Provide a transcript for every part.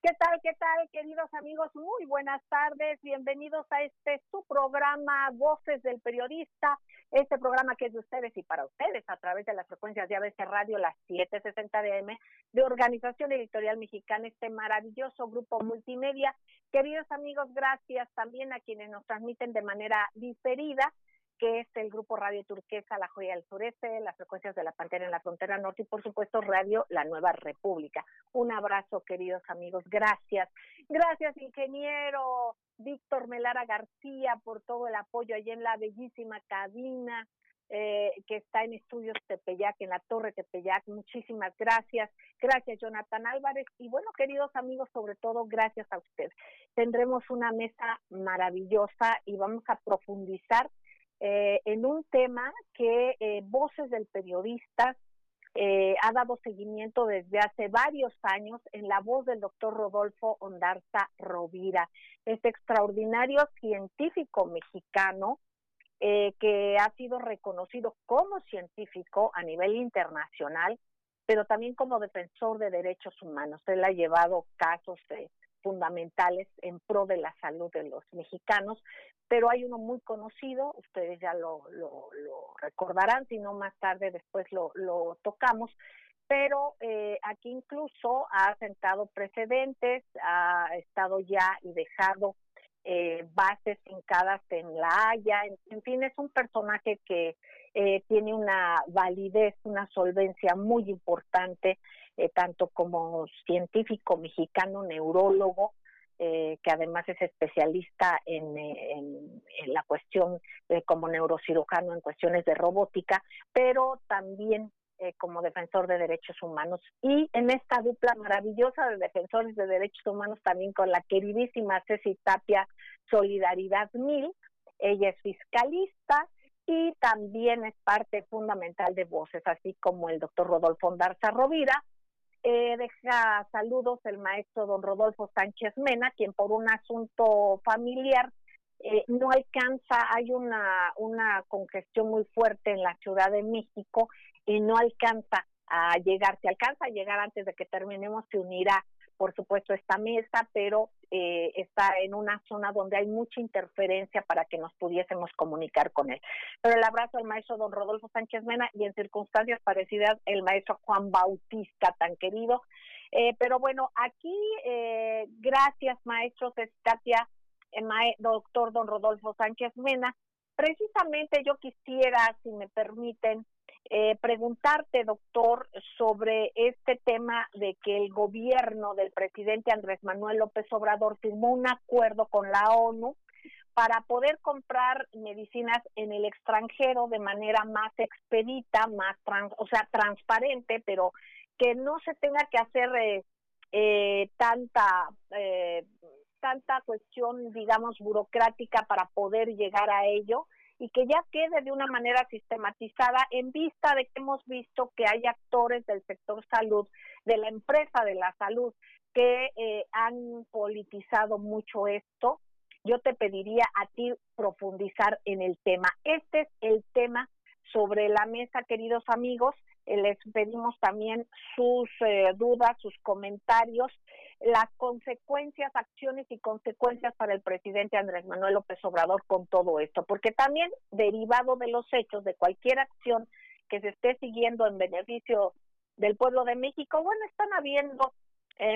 qué tal, queridos amigos? Muy buenas tardes, bienvenidos a su programa Voces del Periodista, este programa que es de ustedes y para ustedes a través de las frecuencias de ABC Radio, las 760 de AM, de Organización Editorial Mexicana, este maravilloso grupo multimedia. Queridos amigos, gracias también a quienes nos transmiten de manera diferida, que es el grupo Radio Turquesa, La Joya del Sureste, las frecuencias de La Pantera en la Frontera Norte y, por supuesto, Radio La Nueva República. Un abrazo, queridos amigos. Gracias. Gracias, ingeniero Víctor Melara García, por todo el apoyo allí en la bellísima cabina que está en Estudios Tepeyac, en la Torre Tepeyac. Muchísimas gracias. Gracias, Jonathan Álvarez. Y bueno, queridos amigos, sobre todo, gracias a usted. Tendremos una mesa maravillosa y vamos a profundizar en un tema que Voces del Periodista ha dado seguimiento desde hace varios años en la voz del doctor Rodolfo Ondarza Rovira, este extraordinario científico mexicano que ha sido reconocido como científico a nivel internacional, pero también como defensor de derechos humanos. Él ha llevado casos fundamentales en pro de la salud de los mexicanos, pero hay uno muy conocido, ustedes ya lo recordarán, si no más tarde después lo tocamos, pero aquí incluso ha sentado precedentes, ha estado ya y dejado bases fincadas en La Haya, en fin, es un personaje que tiene una validez, una solvencia muy importante, tanto como científico mexicano, neurólogo, que además es especialista en la cuestión como neurocirujano en cuestiones de robótica, pero también como defensor de derechos humanos, y en esta dupla maravillosa de defensores de derechos humanos también con la queridísima Ceci Tapia, Solidaridad 1000. Ella es fiscalista y también es parte fundamental de Voces, así como el doctor Rodolfo Ondarza Rovira. Deja saludos el maestro don Rodolfo Sánchez Mena, quien por un asunto familiar no alcanza, hay una congestión muy fuerte en la Ciudad de México y no alcanza a llegar. Si alcanza a llegar antes de que terminemos, se unirá, por supuesto, esta mesa, pero está en una zona donde hay mucha interferencia para que nos pudiésemos comunicar con él. Pero el abrazo al maestro don Rodolfo Sánchez Mena y en circunstancias parecidas el maestro Juan Bautista, tan querido. Pero bueno, aquí, gracias maestro Tapia, doctor don Rodolfo Sánchez Mena. Precisamente yo quisiera, si me permiten, preguntarte, doctor, sobre este tema de que el gobierno del presidente Andrés Manuel López Obrador firmó un acuerdo con la ONU para poder comprar medicinas en el extranjero de manera más expedita, más transparente, pero que no se tenga que hacer tanta cuestión, digamos, burocrática para poder llegar a ello, y que ya quede de una manera sistematizada en vista de que hemos visto que hay actores del sector salud, de la empresa de la salud, que han politizado mucho esto. Yo te pediría a ti profundizar en el tema. Este es el tema sobre la mesa, queridos amigos. Les pedimos también sus dudas, sus comentarios, las consecuencias, acciones y consecuencias para el presidente Andrés Manuel López Obrador con todo esto, porque también derivado de los hechos, de cualquier acción que se esté siguiendo en beneficio del pueblo de México, bueno, están habiendo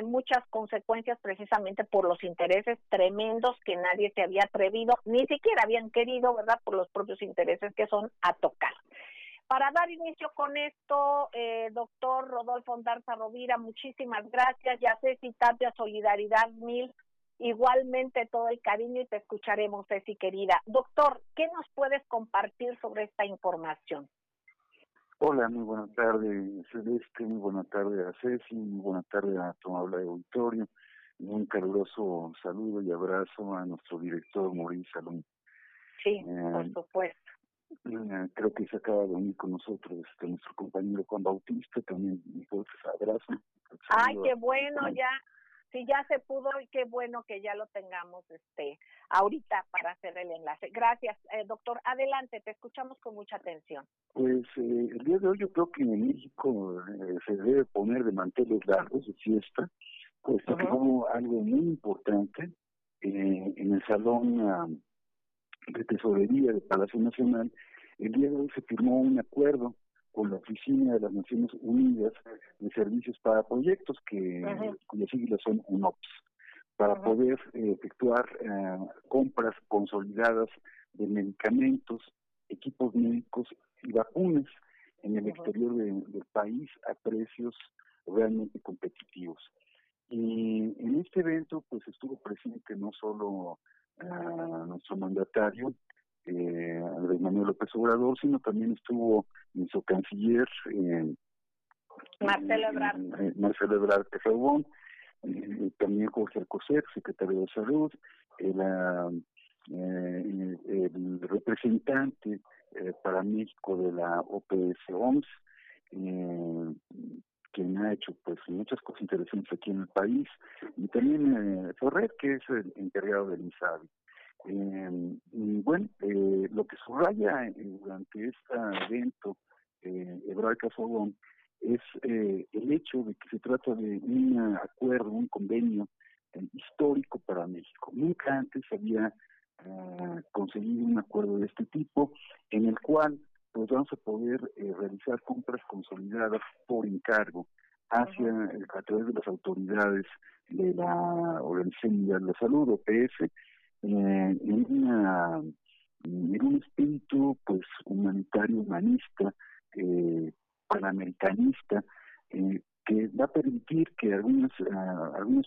muchas consecuencias precisamente por los intereses tremendos que nadie se había atrevido, ni siquiera habían querido, ¿verdad?, por los propios intereses que son, a tocar. Para dar inicio con esto, doctor Rodolfo Ondarza Rovira, muchísimas gracias. Ya Ceci Tapia, Solidaridad 1000, igualmente todo el cariño y te escucharemos, Ceci querida. Doctor, ¿qué nos puedes compartir sobre esta información? Hola, muy buena tarde, Celeste, muy buena tarde a Ceci, muy buena tarde a tu amable auditorio, y un caluroso saludo y abrazo a nuestro director Mauricio Salón. Sí, por supuesto. Creo que se acaba de unir con nosotros nuestro compañero Juan Bautista, también un fuerte abrazo. Ay, qué bueno, ya, si ya se pudo, y qué bueno que ya lo tengamos ahorita para hacer el enlace. Gracias, doctor. Adelante, te escuchamos con mucha atención. Pues el día de hoy yo creo que en México se debe poner de manteles largos de fiesta, pues hubo algo muy importante en el Salón de Tesorería del Palacio Nacional. El día de hoy se firmó un acuerdo con la Oficina de las Naciones Unidas de Servicios para Proyectos, cuyas siglas son UNOPS, para poder efectuar compras consolidadas de medicamentos, equipos médicos y vacunas en el exterior del país a precios realmente competitivos. Y en este evento pues estuvo presente no solo nuestro mandatario, Andrés Manuel López Obrador, sino también estuvo nuestro canciller Marcelo Ebrard Casaubon, también Jorge Alcocer, secretario de Salud, el representante para México de la OPS-OMS, quien ha hecho pues muchas cosas interesantes aquí en el país, y también Ferrer, que es el encargado del INSABI. Lo que subraya durante este evento Ebrard Casaubon es el hecho de que se trata de un acuerdo, un convenio histórico para México. Nunca antes había conseguido un acuerdo de este tipo, en el cual pues vamos a poder realizar compras consolidadas por encargo a través de las autoridades de la Organización Mundial de la Salud, OPS, en un espíritu pues humanitario, humanista, panamericanista, que va a permitir que algunos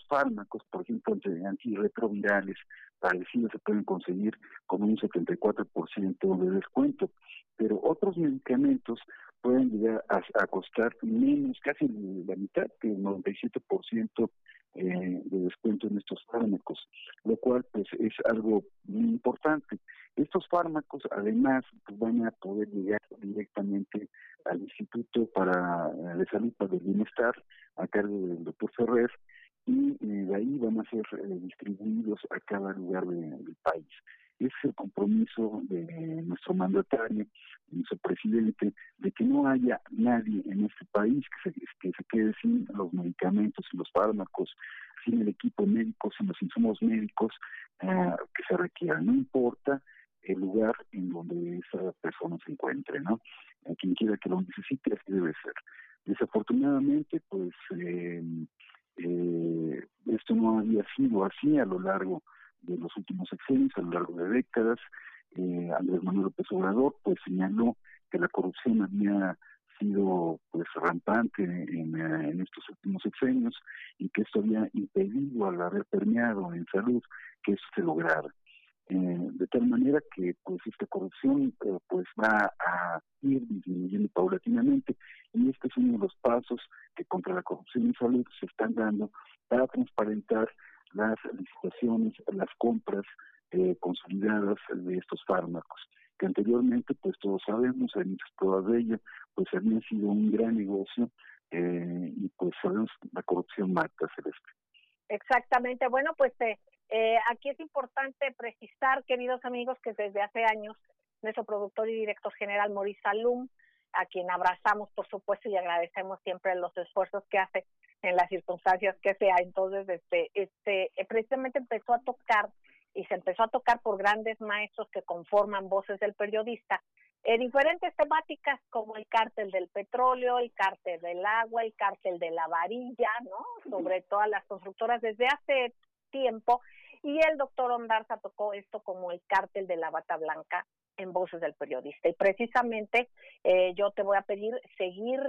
fármacos, por ejemplo, antirretrovirales parecidos, se pueden conseguir con un 74% de descuento, pero otros medicamentos pueden llegar a costar menos, casi la mitad, que el 97% de descuento en estos fármacos, lo cual pues es algo muy importante. Estos fármacos además pues, van a poder llegar directamente al Instituto de Salud para el Bienestar a cargo del doctor Ferrer, y de ahí van a ser distribuidos a cada lugar del país. Ese es el compromiso de nuestro mandatario, nuestro presidente, de que no haya nadie en este país que se quede sin los medicamentos, sin los fármacos, sin el equipo médico, sin los insumos médicos que se requieran. No importa el lugar en donde esa persona se encuentre, ¿no? A quien quiera que lo necesite, así debe ser. Desafortunadamente, pues esto no había sido así a lo largo de los últimos sexenios, a lo largo de décadas. Andrés Manuel López Obrador pues señaló que la corrupción había sido pues rampante en estos últimos sexenios, y que esto había impedido, al haber permeado en salud, que eso se lograra. De tal manera que pues esta corrupción pues va a ir disminuyendo paulatinamente, y este es uno de los pasos que contra la corrupción en salud se están dando para transparentar las licitaciones, las compras consolidadas de estos fármacos, que anteriormente pues todos sabemos, hay muchas pruebas de ello, pues había sido un gran negocio, y pues sabemos la corrupción mata, Celeste. Exactamente. Bueno, pues aquí es importante precisar, queridos amigos, que desde hace años nuestro productor y director general, Maurice Salum, a quien abrazamos, por supuesto, y agradecemos siempre los esfuerzos que hace en las circunstancias que sea. Entonces, precisamente empezó a tocar, y se empezó a tocar por grandes maestros que conforman Voces del Periodista, diferentes temáticas como el cártel del petróleo, el cártel del agua, el cártel de la varilla, ¿no? Sobre todas las constructoras desde hace tiempo, y el doctor Ondarza tocó esto como el cártel de la bata blanca en Voces del Periodista. Y precisamente yo te voy a pedir seguir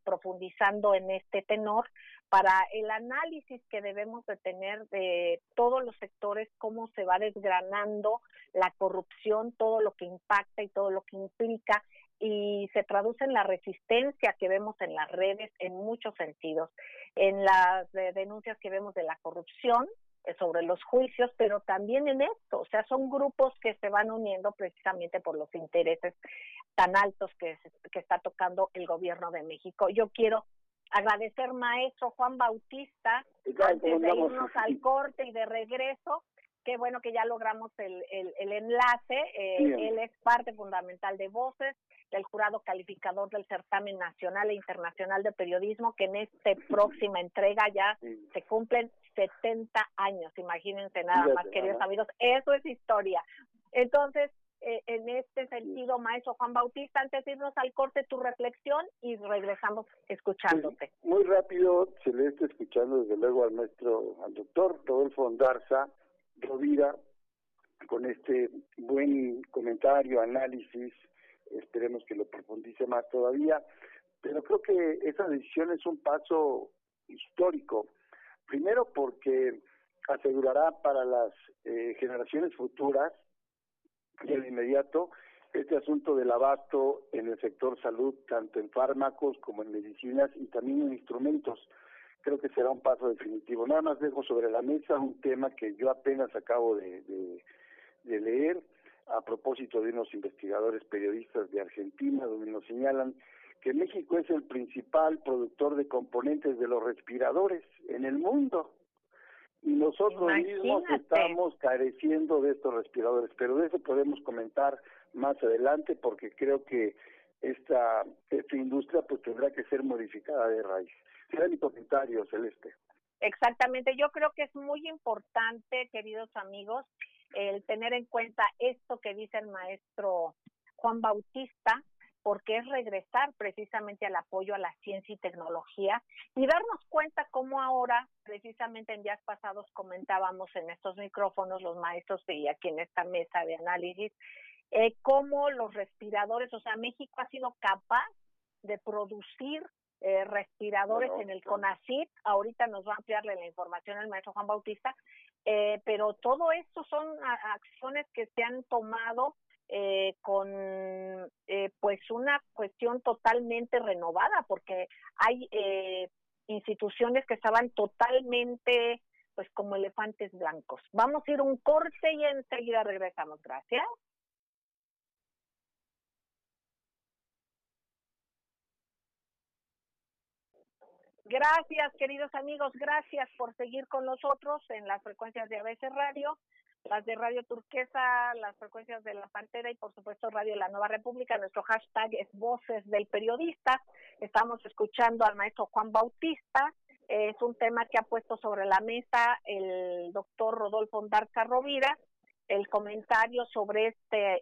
profundizando en este tenor para el análisis que debemos de tener de todos los sectores, cómo se va desgranando la corrupción, todo lo que impacta y todo lo que implica, y se traduce en la resistencia que vemos en las redes en muchos sentidos, en las denuncias que vemos de la corrupción, sobre los juicios, pero también en esto, o sea, son grupos que se van uniendo precisamente por los intereses tan altos que está tocando el gobierno de México. Yo quiero agradecer, maestro Juan Bautista, antes de irnos al corte y de regreso, qué bueno que ya logramos el enlace. Él es parte fundamental de Voces, del jurado calificador del certamen nacional e internacional de periodismo, que en esta próxima entrega ya se cumplen 70 años, imagínense nada más, queridos amigos, eso es historia. Entonces, en este sentido, maestro Juan Bautista, antes de irnos al corte, tu reflexión y regresamos escuchándote. Muy rápido, Celeste, escuchando desde luego al doctor Rodolfo Ondarza Rovira, con este buen comentario, análisis, esperemos que lo profundice más todavía, pero creo que esa decisión es un paso histórico, primero porque asegurará para las generaciones futuras y de inmediato este asunto del abasto en el sector salud, tanto en fármacos como en medicinas y también en instrumentos. Creo que será un paso definitivo. Nada más dejo sobre la mesa un tema que yo apenas acabo de leer a propósito de unos investigadores periodistas de Argentina, donde nos señalan que México es el principal productor de componentes de los respiradores en el mundo. Y nosotros mismos estamos careciendo de estos respiradores, pero de eso podemos comentar más adelante porque creo que esta industria pues tendrá que ser modificada de raíz. Será mi comentario, Celeste. Exactamente, yo creo que es muy importante, queridos amigos, el tener en cuenta esto que dice el maestro Juan Bautista, porque es regresar precisamente al apoyo a la ciencia y tecnología y darnos cuenta cómo ahora, precisamente en días pasados comentábamos en estos micrófonos los maestros y aquí en esta mesa de análisis, cómo los respiradores, o sea, México ha sido capaz de producir respiradores en el CONACYT. Ahorita nos va a ampliarle la información el maestro Juan Bautista, pero todo esto son acciones que se han tomado con pues una cuestión totalmente renovada, porque hay instituciones que estaban totalmente pues como elefantes blancos. Vamos a ir un corte y enseguida regresamos. Gracias. Gracias, queridos amigos, gracias por seguir con nosotros en las frecuencias de ABC Radio, las de Radio Turquesa, las frecuencias de La Pantera y por supuesto Radio La Nueva República. Nuestro hashtag es Voces del Periodista. Estamos escuchando al maestro Juan Bautista. Es un tema que ha puesto sobre la mesa el doctor Rodolfo Ondarza Rovira, el comentario sobre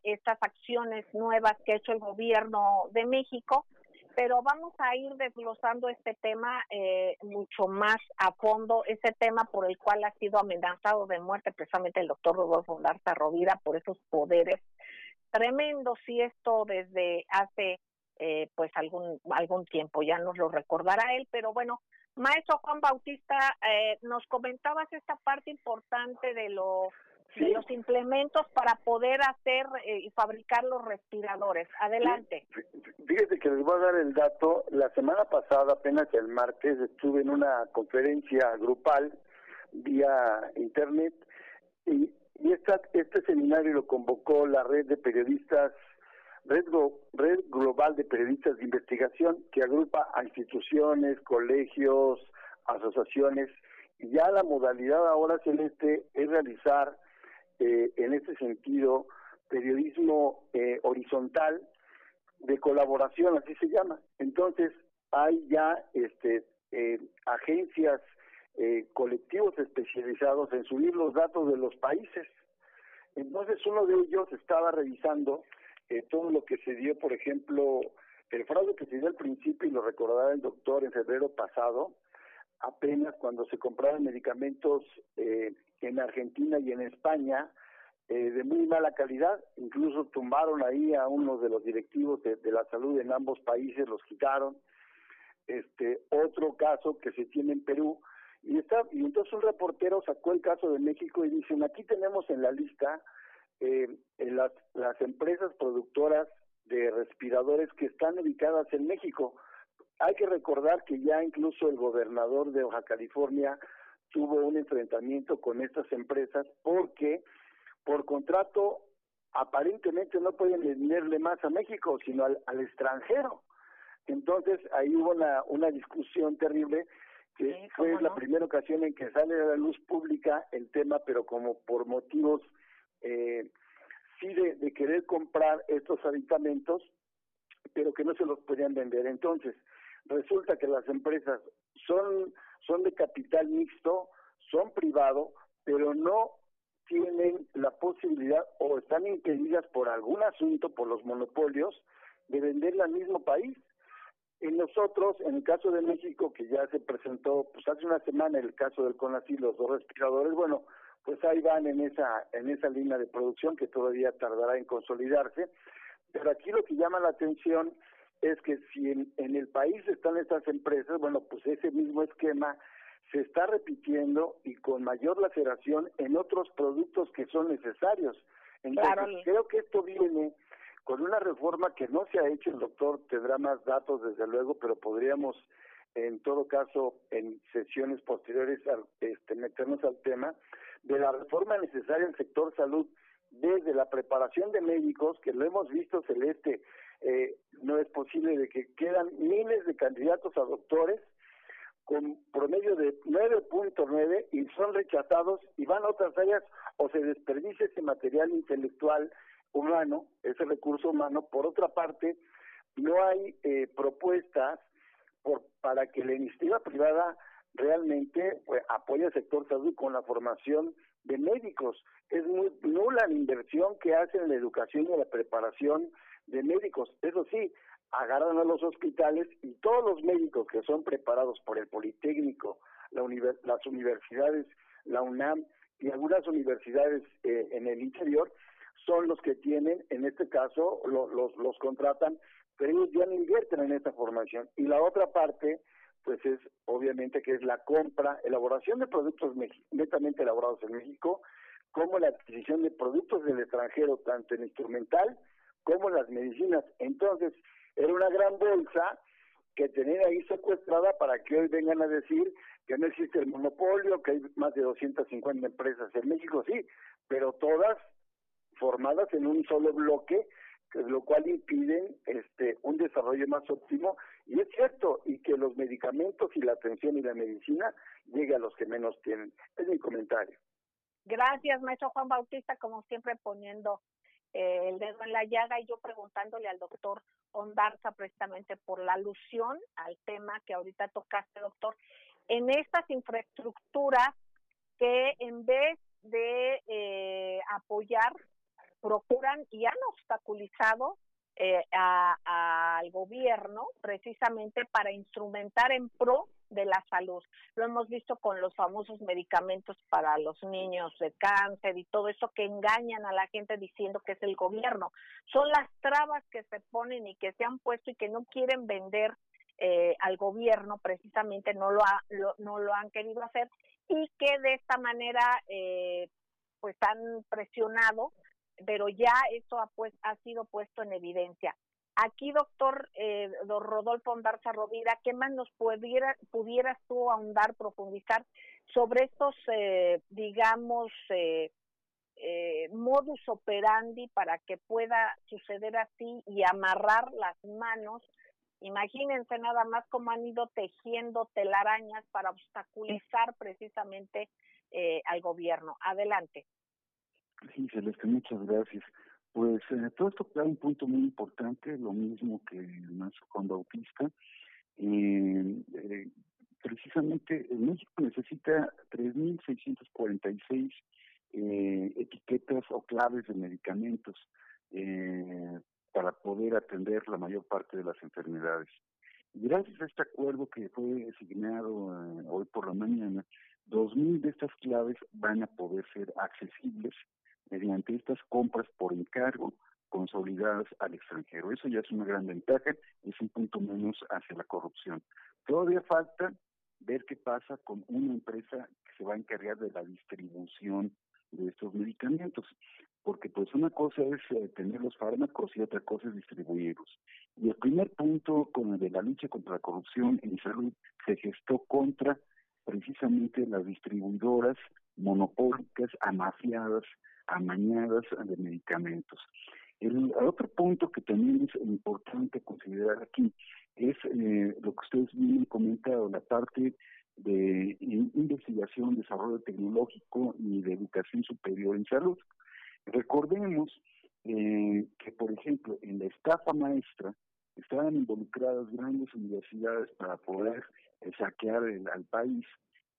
estas acciones nuevas que ha hecho el gobierno de México. Pero vamos a ir desglosando este tema mucho más a fondo, ese tema por el cual ha sido amenazado de muerte precisamente el doctor Rodolfo Ondarza Rovira por esos poderes tremendos, y esto desde hace pues algún tiempo, ya nos lo recordará él, pero bueno, maestro Juan Bautista, nos comentabas esta parte importante de los implementos para poder hacer y fabricar los respiradores. Adelante. Fíjate que les voy a dar el dato. La semana pasada, apenas el martes, estuve en una conferencia grupal vía internet y este seminario lo convocó la red de periodistas, Red Global de Periodistas de Investigación, que agrupa a instituciones, colegios, asociaciones, y ya la modalidad ahora, Celeste, es realizar en este sentido periodismo horizontal de colaboración, así se llama. Entonces hay ya agencias, colectivos especializados en subir los datos de los países. Entonces uno de ellos estaba revisando todo lo que se dio, por ejemplo, el fraude que se dio al principio, y lo recordará el doctor, en febrero pasado, apenas cuando se compraban medicamentos en Argentina y en España de muy mala calidad. Incluso tumbaron ahí a uno de los directivos de la salud en ambos países, los quitaron. Otro caso que se tiene en Perú, y entonces un reportero sacó el caso de México y dicen, aquí tenemos en la lista las empresas productoras de respiradores que están ubicadas en México. Hay que recordar que ya incluso el gobernador de Baja California tuvo un enfrentamiento con estas empresas porque por contrato aparentemente no pueden venderle más a México, sino al extranjero. Entonces ahí hubo una discusión terrible que fue la primera ocasión en que sale a la luz pública el tema, pero como por motivos sí de querer comprar estos aditamentos, pero que no se los podían vender. Entonces, resulta que las empresas son de capital mixto, son privado, pero no tienen la posibilidad o están impedidas por algún asunto, por los monopolios, de venderla al mismo país. Y nosotros, en el caso de México, que ya se presentó pues hace una semana el caso del CONACYT, los 2 respiradores, bueno, pues ahí van en esa línea de producción que todavía tardará en consolidarse. Pero aquí lo que llama la atención es que si en el país están estas empresas, bueno, pues ese mismo esquema se está repitiendo y con mayor laceración en otros productos que son necesarios. Entonces, claro, creo que esto viene con una reforma que no se ha hecho. El doctor tendrá más datos, desde luego, pero podríamos, en todo caso, en sesiones posteriores, meternos al tema de la reforma necesaria al sector salud, desde la preparación de médicos, que lo hemos visto, Celeste, no es posible de que quedan miles de candidatos a doctores con promedio de 9.9 y son rechazados y van a otras áreas o se desperdicia ese material intelectual humano, ese recurso humano. Por otra parte, no hay propuestas para que la iniciativa privada realmente apoye al sector salud con la formación de médicos. Es muy nula la inversión que hacen en la educación y en la preparación de médicos. Eso sí, agarran a los hospitales y todos los médicos que son preparados por el Politécnico, las universidades, la UNAM y algunas universidades en el interior, son los que tienen, en este caso, los contratan, pero ellos ya no invierten en esta formación. Y la otra parte, pues es obviamente que es la compra, elaboración de productos netamente elaborados en México, como la adquisición de productos del extranjero, tanto en instrumental como en las medicinas. Entonces, era una gran bolsa que tenían ahí secuestrada para que hoy vengan a decir que no existe el monopolio, que hay más de 250 empresas en México, sí, pero todas formadas en un solo bloque, lo cual impiden un desarrollo más óptimo. Y es cierto, y que los medicamentos y la atención y la medicina llegue a los que menos tienen. Es mi comentario. Gracias, maestro Juan Bautista, como siempre poniendo el dedo en la llaga, y yo preguntándole al doctor Ondarza precisamente por la alusión al tema que ahorita tocaste, doctor, en estas infraestructuras que en vez de apoyar, procuran y han obstaculizado al gobierno precisamente para instrumentar en pro de la salud. Lo hemos visto con los famosos medicamentos para los niños de cáncer y todo eso, que engañan a la gente diciendo que es el gobierno. Son las trabas que se ponen y que se han puesto y que no quieren vender al gobierno, precisamente no lo han querido hacer, y que de esta manera pues han presionado, pero ya eso ha sido puesto en evidencia. Aquí, doctor don Rodolfo Ondarza Rovira, ¿qué más nos pudieras tú ahondar, profundizar sobre estos, modus operandi para que pueda suceder así y amarrar las manos? Imagínense nada más cómo han ido tejiendo telarañas para obstaculizar precisamente al gobierno. Adelante. Sí, Celeste, muchas gracias. Pues todo esto da un punto muy importante, lo mismo que el maestro Juan Bautista. Precisamente México necesita 3.646 etiquetas o claves de medicamentos para poder atender la mayor parte de las enfermedades. Y gracias a este acuerdo que fue asignado hoy por la mañana, 2.000 de estas claves van a poder ser accesibles mediante estas compras por encargo consolidadas al extranjero. Eso ya es una gran ventaja, es un punto menos hacia la corrupción. Todavía falta ver qué pasa con una empresa que se va a encargar de la distribución de estos medicamentos, porque pues una cosa es tener los fármacos y otra cosa es distribuirlos. Y el primer punto con el de la lucha contra la corrupción en salud se gestó contra precisamente las distribuidoras monopólicas, amafiadas, amañadas de medicamentos. El otro punto que también es importante considerar aquí es lo que ustedes bien han comentado, la parte de investigación, desarrollo tecnológico y de educación superior en salud. Recordemos que, por ejemplo, en la estafa maestra estaban involucradas grandes universidades para poder saquear al país,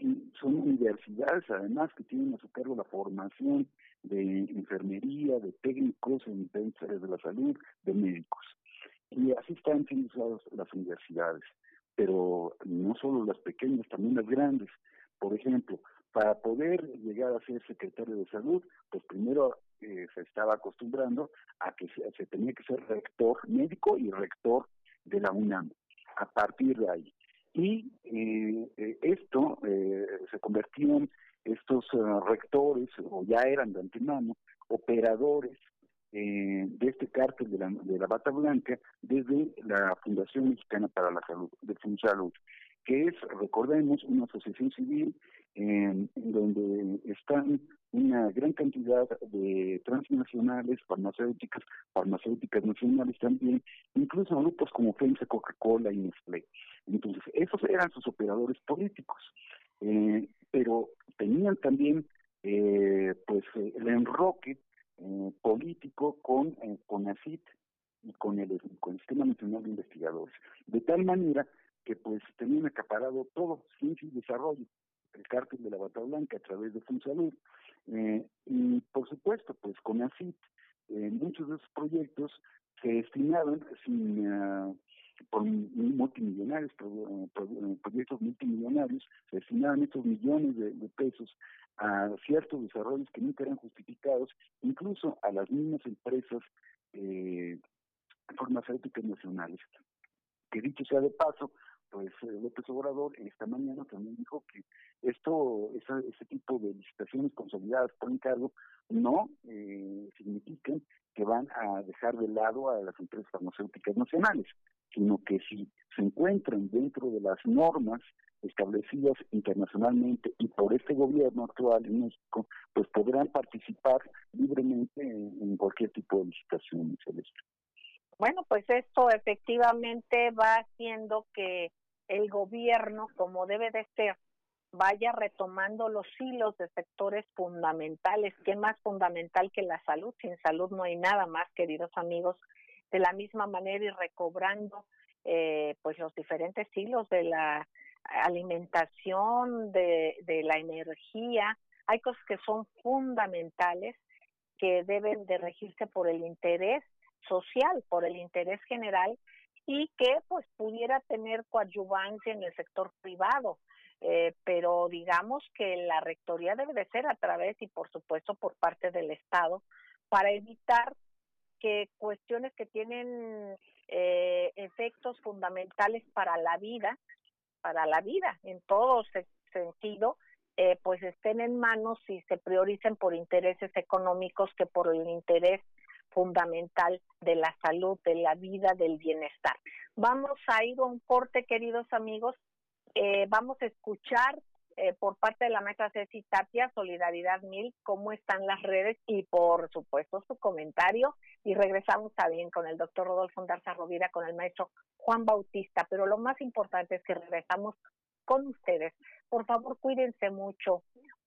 y son universidades además que tienen a su cargo la formación de enfermería, de técnicos en diferentes áreas de la salud, de médicos. Y así están siendo usadas las universidades, pero no solo las pequeñas, también las grandes. Por ejemplo, para poder llegar a ser secretario de salud, pues primero se estaba acostumbrando a que se tenía que ser rector médico y rector de la UNAM, a partir de ahí. Y esto se convertían estos rectores, o ya eran de antemano, operadores de este cártel de la Bata Blanca desde la Fundación Mexicana para la Salud, de FunSalud, que es, recordemos, una asociación civil en donde están una gran cantidad de transnacionales, farmacéuticas nacionales también, incluso grupos como FEMSA, Coca-Cola y Nestlé. Entonces, esos eran sus operadores políticos, pero tenían también el enroque político con CONACYT y con el Sistema Nacional de Investigadores, de tal manera que pues tenían acaparado todo, ciencia y desarrollo, el cártel de la Bata Blanca a través de FunSalud, y por supuesto pues CONACYT, muchos de esos proyectos se destinaban por multimillonarios, proyectos multimillonarios, se destinaban estos millones de pesos a ciertos desarrollos que nunca eran justificados, incluso a las mismas empresas farmacéuticas nacionales. Que dicho sea de paso, pues López Obrador esta mañana también dijo que ese tipo de licitaciones consolidadas por encargo no significan que van a dejar de lado a las empresas farmacéuticas nacionales, sino que si se encuentran dentro de las normas establecidas internacionalmente y por este gobierno actual en México, pues podrán participar libremente en cualquier tipo de licitación, Celeste. Bueno, pues esto efectivamente va haciendo que el gobierno, como debe de ser, vaya retomando los hilos de sectores fundamentales. ¿Qué más fundamental que la salud? Sin salud no hay nada más, queridos amigos. De la misma manera, y recobrando pues los diferentes hilos de la alimentación, de la energía. Hay cosas que son fundamentales, que deben de regirse por el interés social, por el interés general, y que pues pudiera tener coadyuvancia en el sector privado. Pero digamos que la rectoría debe de ser a través, y por supuesto por parte del Estado, para evitar que cuestiones que tienen efectos fundamentales para la vida en todo sentido, pues estén en manos y se prioricen por intereses económicos que por el interés fundamental de la salud, de la vida, del bienestar. Vamos a ir a un corte, queridos amigos. Vamos a escuchar por parte de la maestra Ceci Tapia, Solidaridad 1000, cómo están las redes y por supuesto su comentario, y regresamos también con el doctor Rodolfo Ondarza Rovira, con el maestro Juan Bautista, pero lo más importante es que regresamos con ustedes. Por favor, cuídense mucho,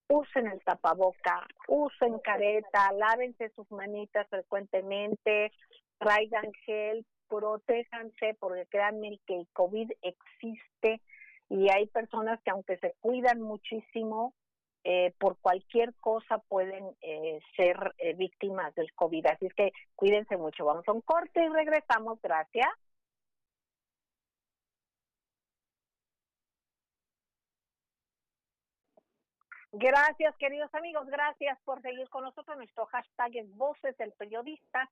usen el tapaboca, usen careta, lávense sus manitas frecuentemente, traigan gel, protéjanse, porque créanme que el COVID existe y hay personas que aunque se cuidan muchísimo, por cualquier cosa pueden ser víctimas del COVID. Así es que cuídense mucho. Vamos a un corte y regresamos. Gracias. Gracias, queridos amigos. Gracias por seguir con nosotros. Nuestro hashtag es Voces del Periodista,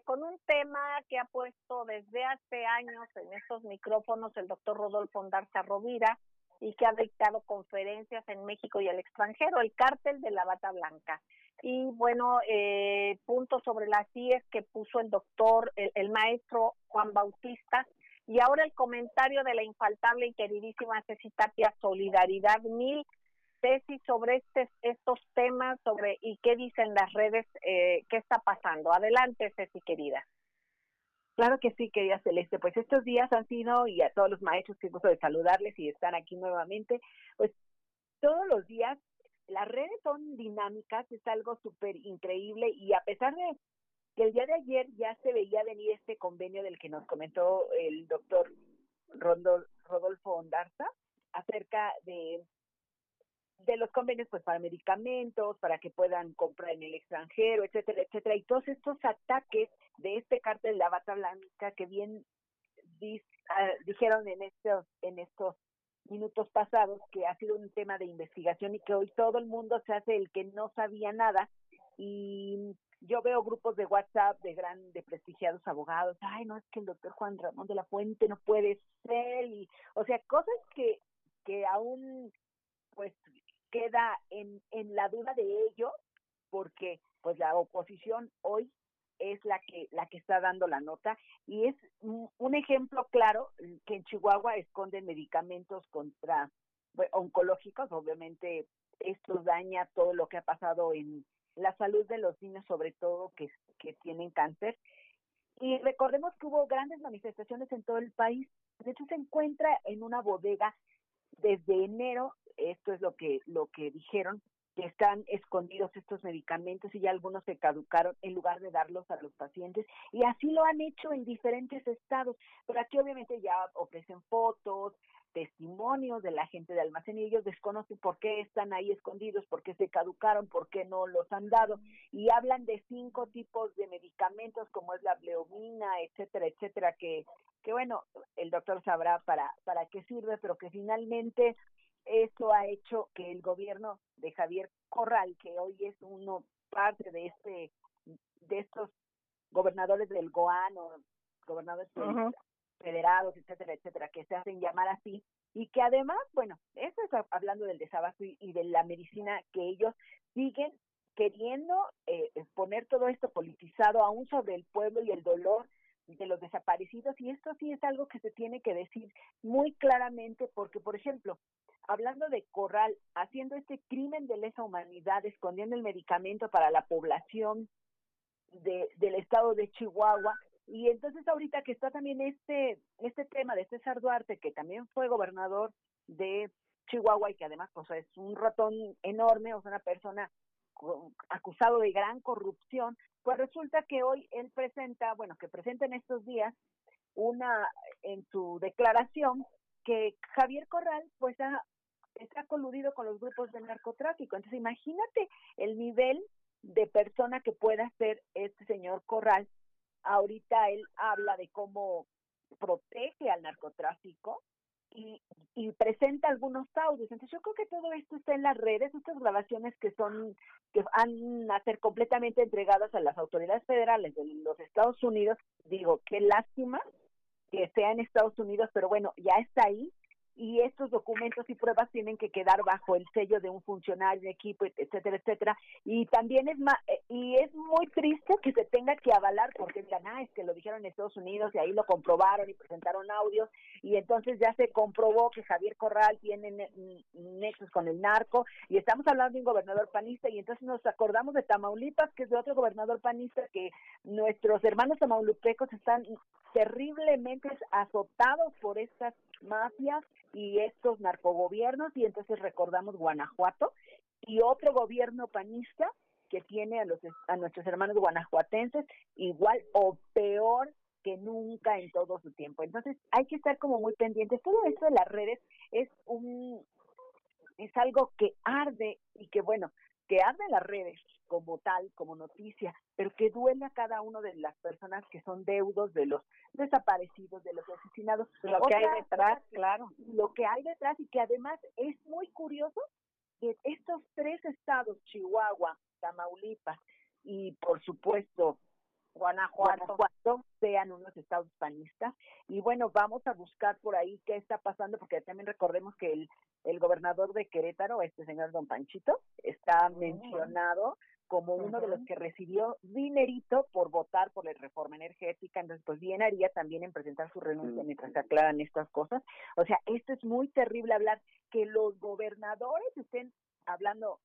con un tema que ha puesto desde hace años en estos micrófonos el doctor Rodolfo Ondarza Rovira, y que ha dictado conferencias en México y el extranjero, el cártel de la Bata Blanca. Y bueno, puntos sobre las IES que puso el doctor, el maestro Juan Bautista, y ahora el comentario de la infaltable y queridísima Ceci Tapia, Solidaridad 1000. Ceci, sobre estos temas, y qué dicen las redes, qué está pasando. Adelante, Ceci, querida. Claro que sí, querida Celeste. Pues estos días han sido, y a todos los maestros, que gusto de saludarles y estar aquí nuevamente, pues todos los días las redes son dinámicas, es algo súper increíble, y a pesar de que el día de ayer ya se veía venir este convenio del que nos comentó el doctor Rodolfo Ondarza acerca de los convenios pues para medicamentos, para que puedan comprar en el extranjero, etcétera, etcétera, y todos estos ataques de este cártel de la Bata Blanca que bien dijeron en estos minutos pasados que ha sido un tema de investigación y que hoy todo el mundo se hace el que no sabía nada. Y yo veo grupos de WhatsApp de prestigiados abogados, ay, no, es que el doctor Juan Ramón de la Fuente no puede ser, y o sea, cosas que aún pues queda en la duda de ello, porque pues la oposición hoy es la que está dando la nota, y es un ejemplo claro que en Chihuahua esconden medicamentos oncológicos. Obviamente esto daña todo lo que ha pasado en la salud de los niños, sobre todo que tienen cáncer. Y recordemos que hubo grandes manifestaciones en todo el país. De hecho, se encuentra en una bodega desde enero. Esto es lo que dijeron, que están escondidos estos medicamentos y ya algunos se caducaron en lugar de darlos a los pacientes, y así lo han hecho en diferentes estados. Pero aquí obviamente ya ofrecen fotos, testimonios de la gente de almacén, y ellos desconocen por qué están ahí escondidos, por qué se caducaron, por qué no los han dado, y hablan de 5 tipos de medicamentos como es la bleomina, etcétera, etcétera, que bueno, el doctor sabrá para qué sirve, pero que finalmente esto ha hecho que el gobierno de Javier Corral, que hoy es parte de estos gobernadores del GOAN o gobernadores federados, etcétera, etcétera, que se hacen llamar así, y que además, bueno, eso es hablando del desabasto y de la medicina, que ellos siguen queriendo poner todo esto politizado aún sobre el pueblo y el dolor de los desaparecidos, y esto sí es algo que se tiene que decir muy claramente, porque, por ejemplo, hablando de Corral, haciendo este crimen de lesa humanidad, escondiendo el medicamento para la población del estado de Chihuahua, y entonces ahorita que está también este tema de César Duarte, que también fue gobernador de Chihuahua y que además pues es un ratón enorme, o sea, una persona acusado de gran corrupción, pues resulta que hoy él presenta en estos días en su declaración, que Javier Corral pues está coludido con los grupos de narcotráfico. Entonces imagínate el nivel de persona que pueda ser este señor Corral. Ahorita él habla de cómo protege al narcotráfico y presenta algunos audios. Entonces yo creo que todo esto está en las redes, estas grabaciones que van a ser completamente entregadas a las autoridades federales de los Estados Unidos. Digo, qué lástima que sea en Estados Unidos, pero bueno, ya está ahí, y estos documentos y pruebas tienen que quedar bajo el sello de un funcionario, de equipo, etcétera, etcétera. Y también es muy triste que se tenga que avalar, porque digan, es que lo dijeron en Estados Unidos y ahí lo comprobaron y presentaron audios, y entonces ya se comprobó que Javier Corral tiene nexos con el narco, y estamos hablando de un gobernador panista, y entonces nos acordamos de Tamaulipas, que es de otro gobernador panista, que nuestros hermanos tamaulipecos están terriblemente azotados por estas mafias y estos narcogobiernos, y entonces recordamos Guanajuato y otro gobierno panista que tiene a nuestros hermanos guanajuatenses igual o peor que nunca en todo su tiempo. Entonces hay que estar como muy pendientes. Todo esto de las redes es algo que arde, y que bueno, que arde en las redes como tal, como noticia, pero que duele a cada una de las personas que son deudos de los desaparecidos, de los asesinados. Lo que hay detrás, claro. Lo que hay detrás, y que además es muy curioso que estos 3 estados, Chihuahua, Tamaulipas y por supuesto Guanajuato, sean unos estados panistas. Y bueno, vamos a buscar por ahí qué está pasando, porque también recordemos que el gobernador de Querétaro, este señor Don Panchito, está mencionado como uno de los que recibió dinerito por votar por la reforma energética. Entonces pues bien haría también en presentar su renuncia mientras se aclaran estas cosas. O sea, esto es muy terrible, hablar que los gobernadores estén hablando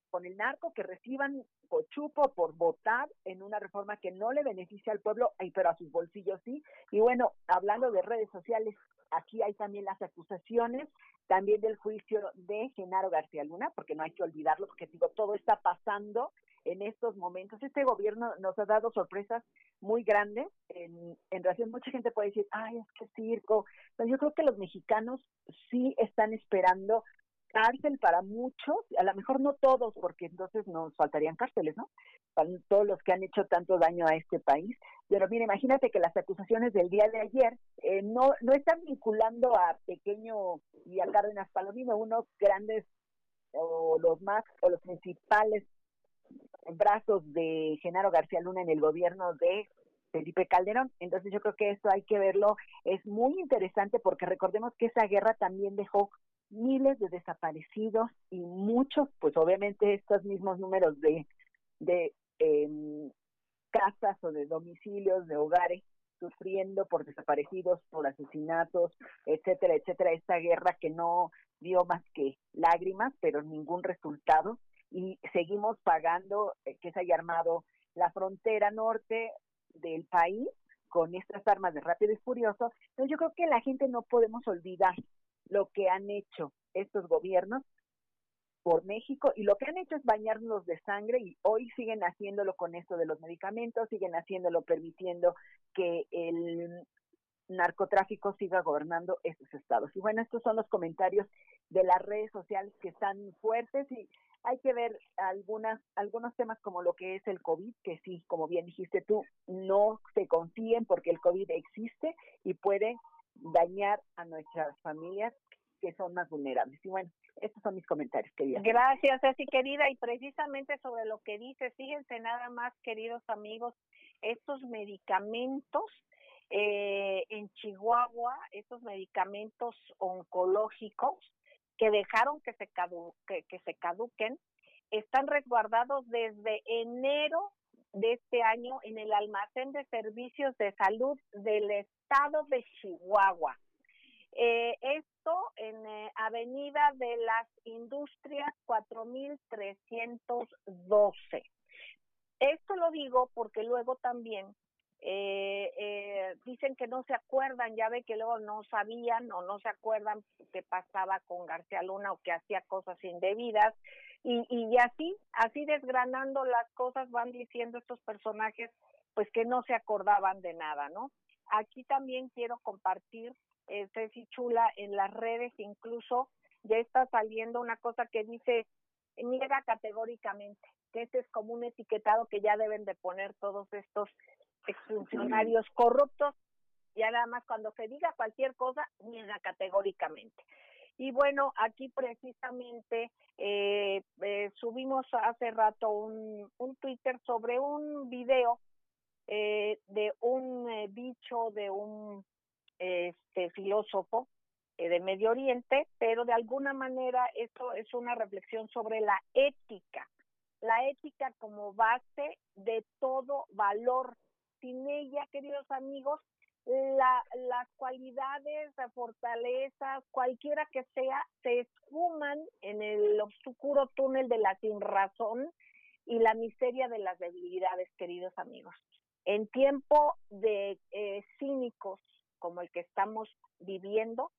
con el narco, que reciban cochupo por votar en una reforma que no le beneficia al pueblo, pero a sus bolsillos sí. Y bueno, hablando de redes sociales, aquí hay también las acusaciones, también del juicio de Genaro García Luna, porque no hay que olvidarlo, porque digo, todo está pasando en estos momentos. Este gobierno nos ha dado sorpresas muy grandes. En relación, mucha gente puede decir, ay, es que circo. Pero yo creo que los mexicanos sí están esperando cárcel para muchos, a lo mejor no todos, porque entonces nos faltarían cárceles, ¿no? Para todos los que han hecho tanto daño a este país. Pero mira, imagínate que las acusaciones del día de ayer no están vinculando a Pequeño y a Cárdenas Palomino, unos grandes o los principales brazos de Genaro García Luna en el gobierno de Felipe Calderón. Entonces yo creo que esto hay que verlo, es muy interesante porque recordemos que esa guerra también dejó miles de desaparecidos y muchos, pues obviamente estos mismos números de casas o de domicilios, de hogares, sufriendo por desaparecidos, por asesinatos, etcétera, etcétera. Esta guerra que no dio más que lágrimas, pero ningún resultado. Y seguimos pagando que se haya armado la frontera norte del país con estas armas de Rápido y Furioso. Entonces yo creo que la gente no podemos olvidar lo que han hecho estos gobiernos por México, y lo que han hecho es bañarnos de sangre, y hoy siguen haciéndolo con esto de los medicamentos, siguen haciéndolo permitiendo que el narcotráfico siga gobernando estos estados. Y bueno, estos son los comentarios de las redes sociales que están fuertes, y hay que ver algunos temas como lo que es el COVID, que sí, como bien dijiste tú, no se confíen porque el COVID existe y puede dañar a nuestras familias que son más vulnerables. Y bueno, estos son mis comentarios, querida. Gracias, Ceci, querida. Y precisamente sobre lo que dices, fíjense nada más, queridos amigos, estos medicamentos en Chihuahua, estos medicamentos oncológicos que dejaron que se caduquen, están resguardados desde enero de este año en el almacén de servicios de salud del estado de Chihuahua. Esto en Avenida de las Industrias 4312. Esto lo digo porque luego también dicen que no se acuerdan, ya ve que luego no sabían o no se acuerdan qué pasaba con García Luna o que hacía cosas indebidas, y así desgranando las cosas van diciendo estos personajes pues que no se acordaban de nada, ¿no? Aquí también quiero compartir, Ceci Chula, en las redes incluso ya está saliendo una cosa que dice, niega categóricamente, que este es como un etiquetado que ya deben de poner todos estos exfuncionarios corruptos, ya nada más cuando se diga cualquier cosa, niega categóricamente. Y bueno, aquí precisamente subimos hace rato un Twitter sobre un video de un dicho de un filósofo de Medio Oriente, pero de alguna manera esto es una reflexión sobre la ética como base de todo valor. Sin ella, queridos amigos, las cualidades, las fortalezas, cualquiera que sea, se esfuman en el oscuro túnel de la sinrazón y la miseria de las debilidades, queridos amigos. En tiempo de cínicos como el que estamos viviendo,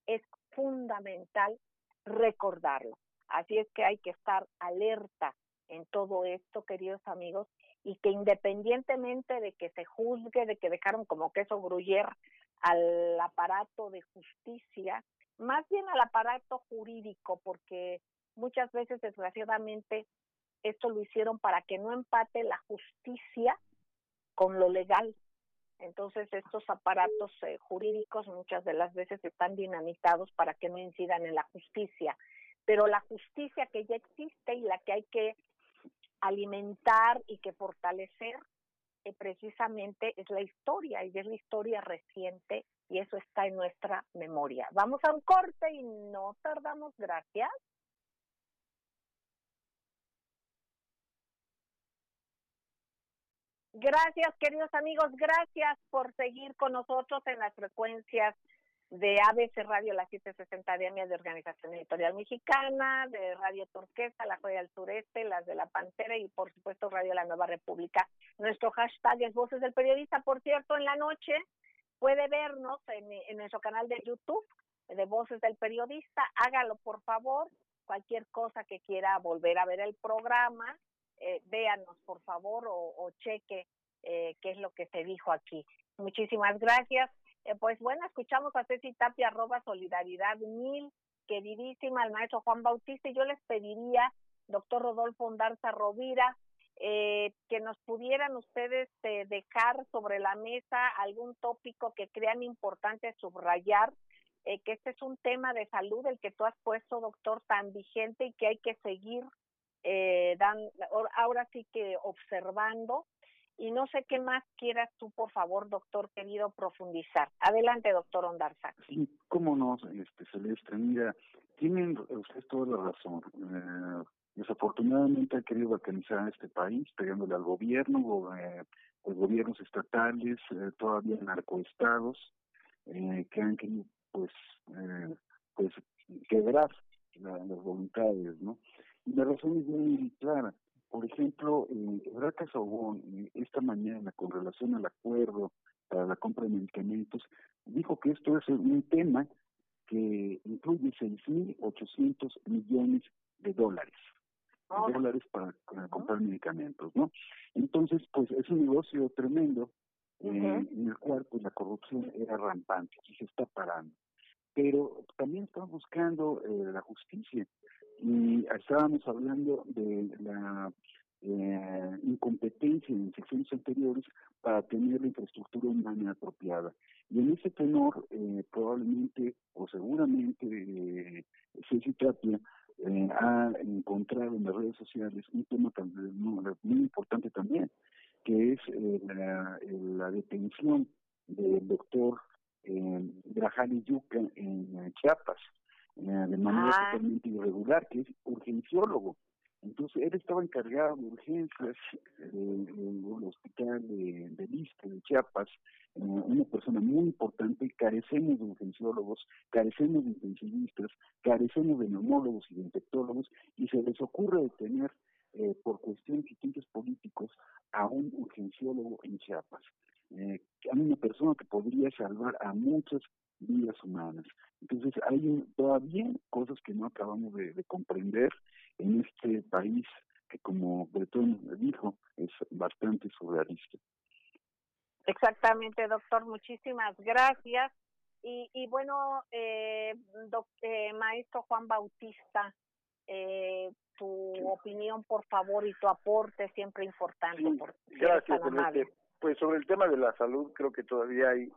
es fundamental recordarlo. Así es que hay que estar alerta en todo esto, queridos amigos, y que independientemente de que se juzgue, de que dejaron como queso gruyere al aparato de justicia, más bien al aparato jurídico, porque muchas veces, desgraciadamente, esto lo hicieron para que no empate la justicia con lo legal. Entonces estos aparatos jurídicos muchas de las veces están dinamitados para que no incidan en la justicia, pero la justicia que ya existe y la que hay que alimentar y que fortalecer precisamente es la historia, y es la historia reciente, y eso está en nuestra memoria. Vamos a un corte y no tardamos. Gracias. Gracias, queridos amigos, gracias por seguir con nosotros en las frecuencias de ABC Radio, la 760 de AMIA, de Organización Editorial Mexicana, de Radio Turquesa, La Joya del Sureste, las de La Pantera y por supuesto Radio La Nueva República. Nuestro hashtag es Voces del Periodista. Por cierto, en la noche puede vernos en nuestro canal de YouTube de Voces del Periodista. Hágalo, por favor. Cualquier cosa que quiera volver a ver el programa, véanos, por favor, o cheque qué es lo que se dijo aquí. Muchísimas gracias. Pues bueno, escuchamos a Ceci Tapia, @solidaridad1000, queridísima, al maestro Juan Bautista, y yo les pediría, doctor Rodolfo Ondarza Rovira, que nos pudieran ustedes dejar sobre la mesa algún tópico que crean importante subrayar, que este es un tema de salud el que tú has puesto, doctor, tan vigente y que hay que seguir ahora sí que observando. Y no sé qué más quieras tú, por favor, doctor querido, profundizar. Adelante, doctor Ondarza. Sí, cómo no, Celeste. Mira, tienen ustedes toda la razón. Desafortunadamente ha querido balcanizar a este país, pegándole al gobierno, los gobiernos estatales, todavía narcoestados, que han querido, pues quebrar las voluntades, ¿no? Y la razón es muy clara. Por ejemplo, Ebrard Casaubon, esta mañana, con relación al acuerdo para la compra de medicamentos, dijo que esto es un tema que incluye 6.800 millones de dólares. Dólares para comprar medicamentos, ¿no? Entonces, pues es un negocio tremendo en el cual pues la corrupción era rampante y se está parando. Pero también estamos buscando la justicia y estábamos hablando de la incompetencia en secciones anteriores para tener la infraestructura humana apropiada. Y en ese tenor, probablemente o seguramente, Ceci Tapia ha encontrado en las redes sociales un tema muy importante también, que es la detención del doctor Grajales Yuca en Chiapas, de manera totalmente irregular, que es urgenciólogo. Entonces, él estaba encargado de urgencias del hospital de Liste, de Chiapas, una persona muy importante. Carecemos de urgenciólogos, carecemos de intensivistas, carecemos de neumólogos y de infectólogos, y se les ocurre detener, por cuestiones de tintes políticos, a un urgenciólogo en Chiapas. A una persona que podría salvar a muchas vidas humanas. Entonces hay todavía cosas que no acabamos de comprender en este país que, como Bretón dijo, es bastante surrealista. Exactamente, doctor, muchísimas gracias. Y bueno, maestro Juan Bautista, tu opinión, por favor, y tu aporte siempre importante. Sí, gracias, Celeste. Pues sobre el tema de la salud, creo que todavía hay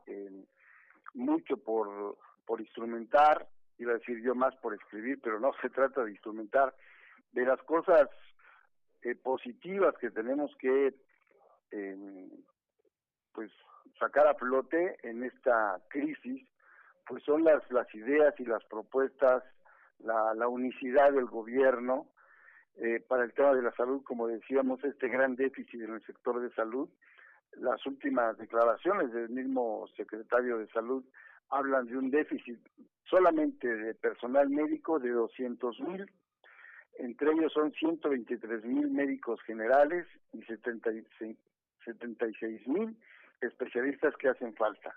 mucho por instrumentar, iba a decir yo más por escribir, pero no se trata de instrumentar. De las cosas positivas que tenemos que pues sacar a flote en esta crisis, pues son las ideas y las propuestas, la unicidad del gobierno para el tema de la salud. Como decíamos, este gran déficit en el sector de salud. Las últimas declaraciones del mismo secretario de Salud hablan de un déficit solamente de personal médico de 200,000, entre ellos son 123,000 médicos generales y 76,000 especialistas que hacen falta.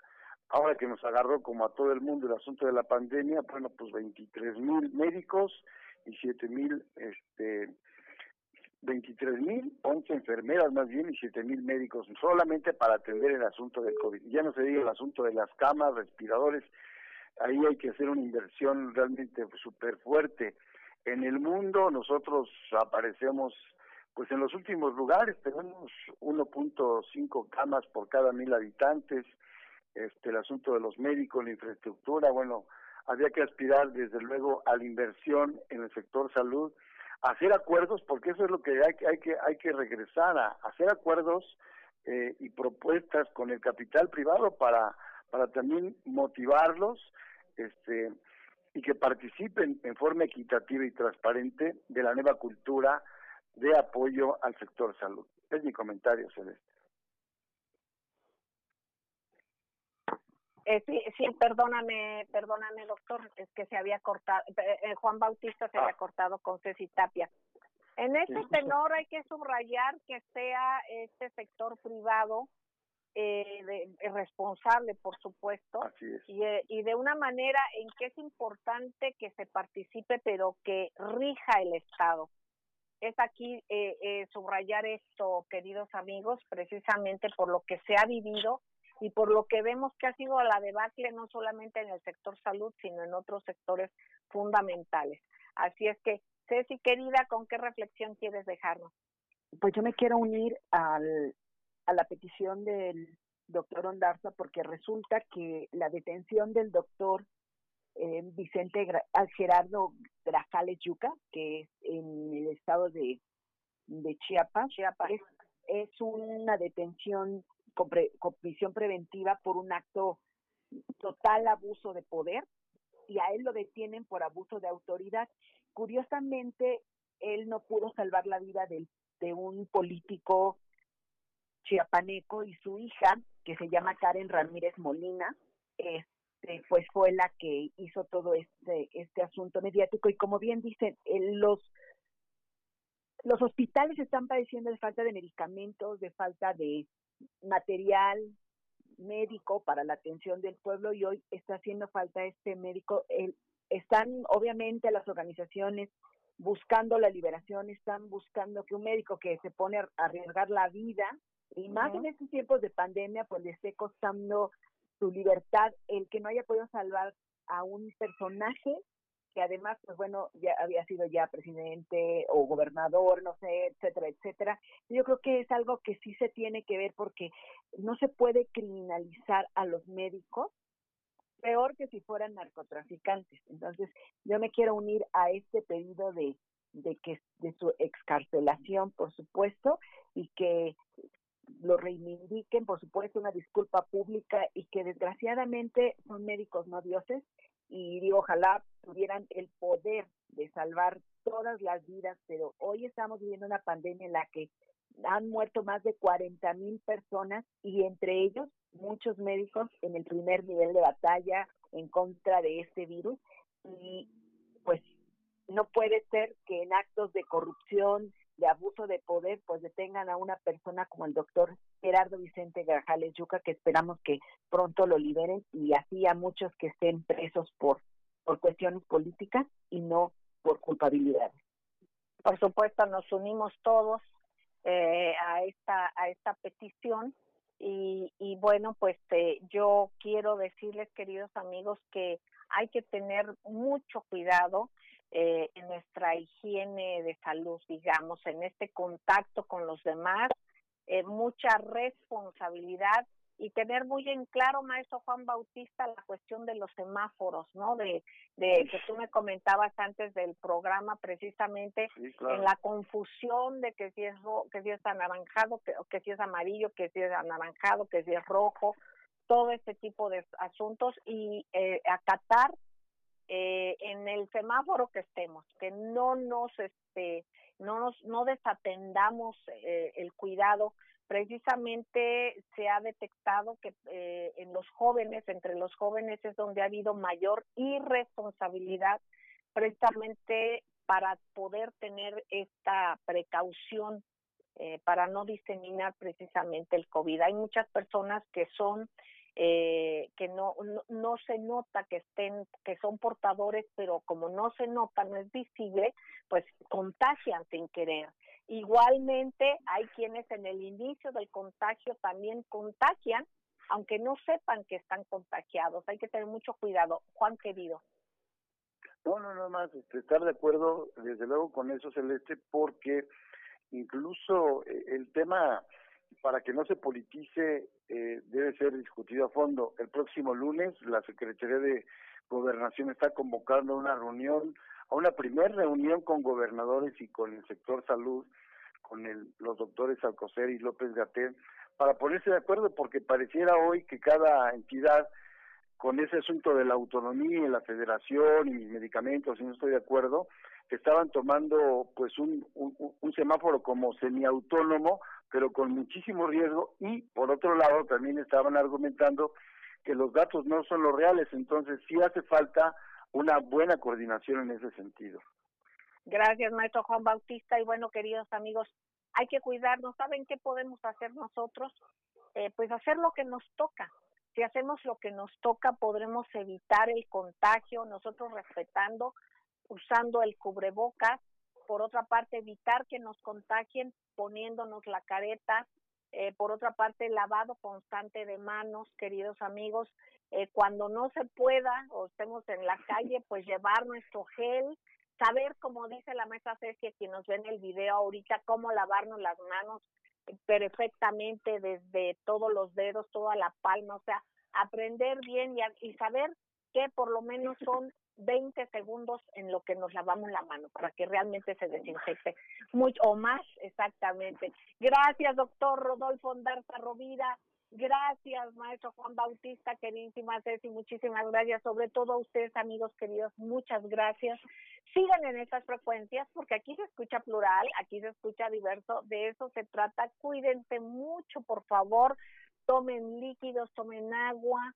Ahora que nos agarró como a todo el mundo el asunto de la pandemia, bueno, pues 23,000 médicos y 11 enfermeras más bien y 7,000 médicos solamente para atender el asunto del COVID. Ya no se diga el asunto de las camas, respiradores. Ahí hay que hacer una inversión realmente súper fuerte. En el mundo nosotros aparecemos pues en los últimos lugares, tenemos 1.5 camas por cada 1,000 habitantes. El asunto de los médicos, la infraestructura, bueno, había que aspirar desde luego a la inversión en el sector salud, hacer acuerdos, porque eso es lo que hay que regresar a hacer acuerdos y propuestas con el capital privado para también motivarlos y que participen en forma equitativa y transparente de la nueva cultura de apoyo al sector salud. Es mi comentario, Celeste. Sí, perdóname, doctor, es que se había cortado, Juan Bautista se había cortado con Ceci Tapia. En ese tenor hay que subrayar que sea este sector privado responsable, por supuesto, y de una manera en que es importante que se participe, pero que rija el Estado. Es aquí subrayar esto, queridos amigos, precisamente por lo que se ha vivido y por lo que vemos que ha sido la debacle no solamente en el sector salud, sino en otros sectores fundamentales. Así es que, Ceci, querida, ¿con qué reflexión quieres dejarnos? Pues yo me quiero unir a la petición del doctor Ondarza, porque resulta que la detención del doctor Gerardo Grajales Yuca, que es en el estado de Chiapas, es una detención con prisión preventiva por un acto total abuso de poder, y a él lo detienen por abuso de autoridad. Curiosamente, él no pudo salvar la vida de un político chiapaneco, y su hija, que se llama Karen Ramírez Molina, pues fue la que hizo todo este asunto mediático. Y como bien dicen, los hospitales están padeciendo de falta de medicamentos, de falta de material médico para la atención del pueblo, y hoy está haciendo falta este médico. Están obviamente las organizaciones buscando la liberación, están buscando que un médico que se pone a arriesgar la vida, y más en estos tiempos de pandemia, pues le esté costando su libertad el que no haya podido salvar a un personaje que además, pues bueno, ya había sido ya presidente o gobernador, no sé, etcétera, etcétera. Yo creo que es algo que sí se tiene que ver, porque no se puede criminalizar a los médicos, peor que si fueran narcotraficantes. Entonces, yo me quiero unir a este pedido de su excarcelación, por supuesto, y que lo reivindiquen, por supuesto, una disculpa pública, y que desgraciadamente son médicos, no dioses, y digo, ojalá tuvieran el poder de salvar todas las vidas, pero hoy estamos viviendo una pandemia en la que han muerto más de 40,000 personas, y entre ellos muchos médicos en el primer nivel de batalla en contra de este virus. Y pues no puede ser que en actos de corrupción, de abuso de poder, pues detengan a una persona como el doctor Gerardo Vicente Grajales Yuca, que esperamos que pronto lo liberen, y así a muchos que estén presos por cuestiones políticas y no por culpabilidades. Por supuesto, nos unimos todos a esta petición, y bueno, pues yo quiero decirles, queridos amigos, que hay que tener mucho cuidado en nuestra higiene de salud, digamos, en este contacto con los demás, mucha responsabilidad, y tener muy en claro, maestro Juan Bautista, la cuestión de los semáforos, ¿no? De que tú me comentabas antes del programa, precisamente, sí, claro, en la confusión de que si es anaranjado, que si es amarillo, que si es anaranjado, que si es rojo, todo este tipo de asuntos, y acatar en el semáforo que estemos, que no desatendamos el cuidado. Precisamente se ha detectado que entre los jóvenes es donde ha habido mayor irresponsabilidad, precisamente para poder tener esta precaución para no diseminar precisamente el COVID. Hay muchas personas que son que no se nota que son portadores, pero como no se nota, no es visible, pues contagian sin querer. Igualmente hay quienes en el inicio del contagio también contagian, aunque no sepan que están contagiados. Hay que tener mucho cuidado. Juan, querido. No, nada más estar de acuerdo desde luego con eso, Celeste, porque incluso el tema, para que no se politice, debe ser discutido a fondo. El próximo lunes la Secretaría de Gobernación está convocando a una primera reunión con gobernadores y con el sector salud, con los doctores Alcocer y López-Gatell, para ponerse de acuerdo, porque pareciera hoy que cada entidad, con ese asunto de la autonomía, la federación y medicamentos, si no estoy de acuerdo, que estaban tomando pues un semáforo como semiautónomo, pero con muchísimo riesgo, y por otro lado también estaban argumentando que los datos no son los reales, entonces sí hace falta una buena coordinación en ese sentido. Gracias, maestro Juan Bautista. Y bueno, queridos amigos, hay que cuidarnos. ¿Saben qué podemos hacer nosotros? Pues hacer lo que nos toca. Si hacemos lo que nos toca, podremos evitar el contagio, nosotros respetando, usando el cubrebocas. Por otra parte, evitar que nos contagien poniéndonos la careta. Por otra parte, lavado constante de manos, queridos amigos. Cuando no se pueda o estemos en la calle, pues llevar nuestro gel, saber, como dice la maestra Ceci, quien nos ve en el video ahorita, cómo lavarnos las manos perfectamente desde todos los dedos, toda la palma, o sea, aprender bien y saber que por lo menos son 20 segundos en lo que nos lavamos la mano para que realmente se desinfecte mucho o más, exactamente. Gracias, doctor Rodolfo Ondarza Rovira. Gracias, maestro Juan Bautista, queridísima Ceci, muchísimas gracias. Sobre todo a ustedes, amigos queridos, muchas gracias. Sigan en estas frecuencias porque aquí se escucha plural, aquí se escucha diverso, de eso se trata. Cuídense mucho, por favor, tomen líquidos, tomen agua,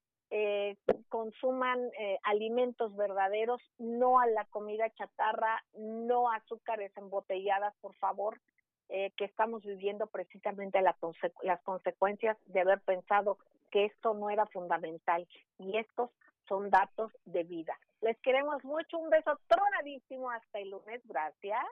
consuman alimentos verdaderos, no a la comida chatarra, no a azúcares embotelladas, por favor. Que estamos viviendo precisamente las consecuencias de haber pensado que esto no era fundamental, y estos son datos de vida. Les queremos mucho, un beso tronadísimo, hasta el lunes, gracias.